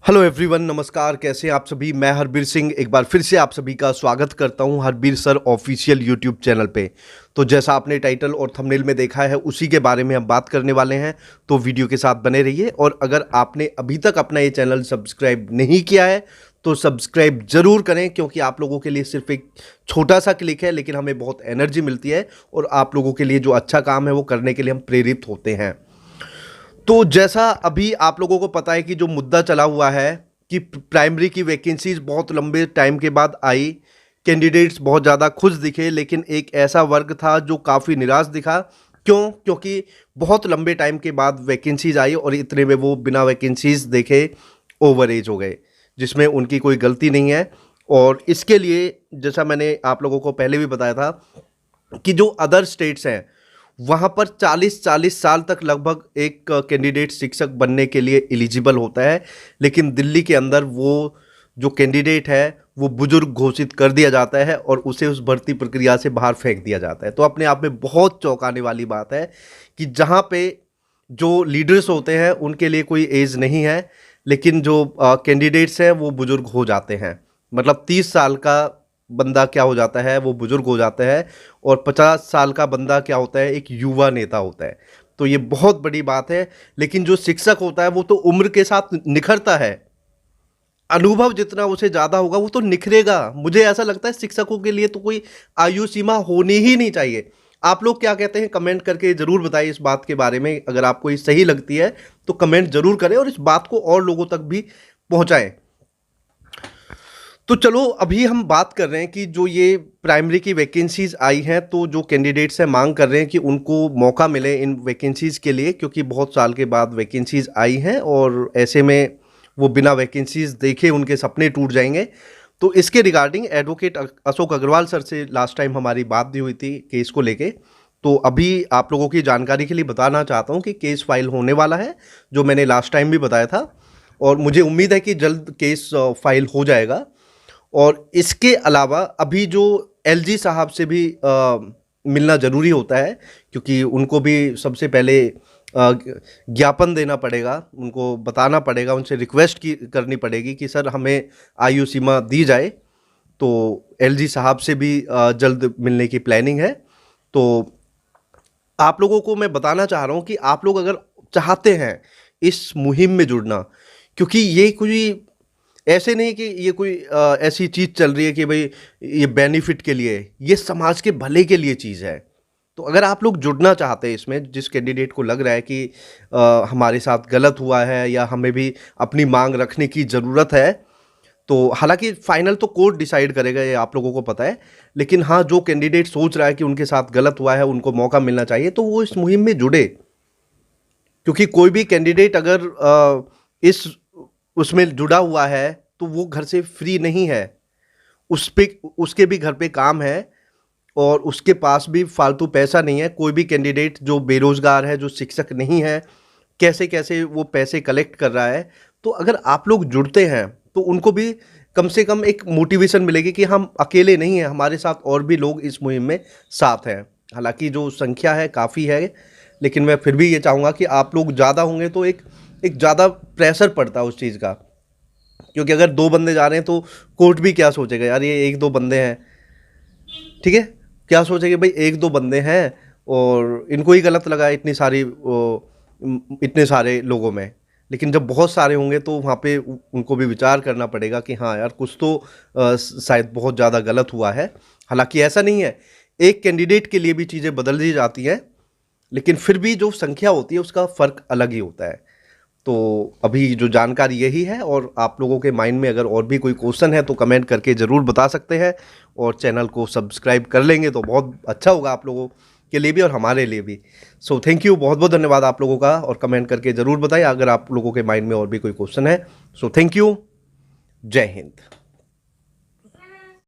Hello everyone, नमस्कार। कैसे हैं आप सभी। मैं हरबीर सिंह एक बार फिर से आप सभी का स्वागत करता हूं Harbir sir official YouTube channel पे। तो जैसा आपने टाइटल और थंबनेल में देखा है उसी के बारे में हम बात करने वाले हैं, तो वीडियो के साथ बने रहिए। और अगर आपने अभी तक अपना ये चैनल सब्सक्राइब नहीं किया है तो सब्सक्राइब जरूर करें, क्योंकि आप लोगों के लिए सिर्फ एक छोटा सा क्लिक है लेकिन हमें बहुत एनर्जी मिलती है और आप लोगों के लिए जो अच्छा काम है वो करने के लिए हम प्रेरित होते हैं। तो जैसा अभी आप लोगों को पता है कि जो मुद्दा चला हुआ है कि प्राइमरी की वैकेंसीज बहुत लंबे टाइम के बाद आई, कैंडिडेट्स बहुत ज़्यादा खुश दिखे, लेकिन एक ऐसा वर्ग था जो काफ़ी निराश दिखा। क्यों? क्योंकि बहुत लंबे टाइम के बाद वैकेंसीज आई और इतने में वो बिना वैकेंसीज देखे ओवर एज हो गए, जिसमें उनकी कोई गलती नहीं है। और इसके लिए जैसा मैंने आप लोगों को पहले भी बताया था कि जो अदर स्टेट्स हैं वहाँ पर 40-40 साल तक लगभग एक कैंडिडेट शिक्षक बनने के लिए एलिजिबल होता है, लेकिन दिल्ली के अंदर वो जो कैंडिडेट है वो बुजुर्ग घोषित कर दिया जाता है और उसे उस भर्ती प्रक्रिया से बाहर फेंक दिया जाता है। तो अपने आप में बहुत चौंकाने वाली बात है कि जहाँ पे जो लीडर्स होते हैं उनके लिए कोई एज नहीं है, लेकिन जो कैंडिडेट्स हैं वो बुजुर्ग हो जाते हैं। मतलब 30 साल का बंदा क्या हो जाता है, वो बुजुर्ग हो जाता है, और 50 साल का बंदा क्या होता है, एक युवा नेता होता है। तो ये बहुत बड़ी बात है। लेकिन जो शिक्षक होता है वो तो उम्र के साथ निखरता है, अनुभव जितना उसे ज़्यादा होगा वो तो निखरेगा। मुझे ऐसा लगता है शिक्षकों के लिए तो कोई आयु सीमा होनी ही नहीं चाहिए। आप लोग क्या कहते हैं कमेंट करके ज़रूर बताइए इस बात के बारे में। अगर आपको ये सही लगती है तो कमेंट ज़रूर करें और इस बात को और लोगों तक भी पहुँचाएँ। तो चलो अभी हम बात कर रहे हैं कि जो ये प्राइमरी की वैकेंसीज आई हैं, तो जो कैंडिडेट्स हैं मांग कर रहे हैं कि उनको मौका मिले इन वैकेंसीज के लिए, क्योंकि बहुत साल के बाद वैकेंसीज आई हैं और ऐसे में वो बिना वैकेंसीज देखे उनके सपने टूट जाएंगे। तो इसके regarding advocate Ashok Agrawal sir से लास्ट टाइम हमारी बात भी हुई थी केस को लेके। तो अभी आप लोगों की जानकारी के लिए बताना चाहता हूँ कि केस फाइल होने वाला है, जो मैंने लास्ट टाइम भी बताया था, और मुझे उम्मीद है कि जल्द केस फाइल हो जाएगा। और इसके अलावा अभी जो एलजी साहब से भी मिलना ज़रूरी होता है, क्योंकि उनको भी सबसे पहले ज्ञापन देना पड़ेगा, उनको बताना पड़ेगा, उनसे रिक्वेस्ट की करनी पड़ेगी कि सर हमें आयु सीमा दी जाए। तो एलजी साहब से भी जल्द मिलने की प्लानिंग है। तो आप लोगों को मैं बताना चाह रहा हूँ कि आप लोग अगर चाहते हैं इस मुहिम में जुड़ना, क्योंकि ये कोई ऐसे नहीं कि ये कोई ऐसी चीज़ चल रही है कि भाई ये बेनिफिट के लिए, ये समाज के भले के लिए चीज़ है। तो अगर आप लोग जुड़ना चाहते हैं इसमें, जिस कैंडिडेट को लग रहा है कि हमारे साथ गलत हुआ है या हमें भी अपनी मांग रखने की ज़रूरत है, तो हालांकि फाइनल तो कोर्ट डिसाइड करेगा, ये आप लोगों को पता है। लेकिन हाँ, जो कैंडिडेट सोच रहा है कि उनके साथ गलत हुआ है, उनको मौका मिलना चाहिए, तो वो इस मुहिम में जुड़े। क्योंकि कोई भी कैंडिडेट अगर इस उसमें जुड़ा हुआ है तो वो घर से फ्री नहीं है, उस पे उसके भी घर पे काम है और उसके पास भी फालतू पैसा नहीं है। कोई भी कैंडिडेट जो बेरोजगार है, जो शिक्षक नहीं है, कैसे कैसे वो पैसे कलेक्ट कर रहा है। तो अगर आप लोग जुड़ते हैं तो उनको भी कम से कम एक मोटिवेशन मिलेगी कि हम अकेले नहीं हैं, हमारे साथ और भी लोग इस मुहिम में साथ हैं। हालांकि जो संख्या है काफ़ी है, लेकिन मैं फिर भी ये चाहूँगा कि आप लोग ज़्यादा होंगे तो एक ज़्यादा प्रेशर पड़ता है उस चीज़ का। क्योंकि अगर 2 बंदे जा रहे हैं तो कोर्ट भी क्या सोचेगा, यार ये 1-2 बंदे हैं, ठीक है, क्या सोचेंगे भाई 1-2 बंदे हैं और इनको ही गलत लगा इतने सारे लोगों में। लेकिन जब बहुत सारे होंगे तो वहाँ पे उनको भी विचार करना पड़ेगा कि हाँ यार, कुछ तो शायद बहुत ज़्यादा गलत हुआ है। हालांकि ऐसा नहीं है, एक कैंडिडेट के लिए भी चीज़ें बदल दी जाती हैं, लेकिन फिर भी जो संख्या होती है उसका फ़र्क अलग ही होता है। तो अभी जो जानकारी यही है, और आप लोगों के माइंड में अगर और भी कोई क्वेश्चन है तो कमेंट करके ज़रूर बता सकते हैं, और चैनल को सब्सक्राइब कर लेंगे तो बहुत अच्छा होगा आप लोगों के लिए भी और हमारे लिए भी। सो थैंक यू, बहुत बहुत धन्यवाद आप लोगों का, और कमेंट करके ज़रूर बताइए अगर आप लोगों के माइंड में और भी कोई क्वेश्चन है। सो थैंक यू, जय हिंद।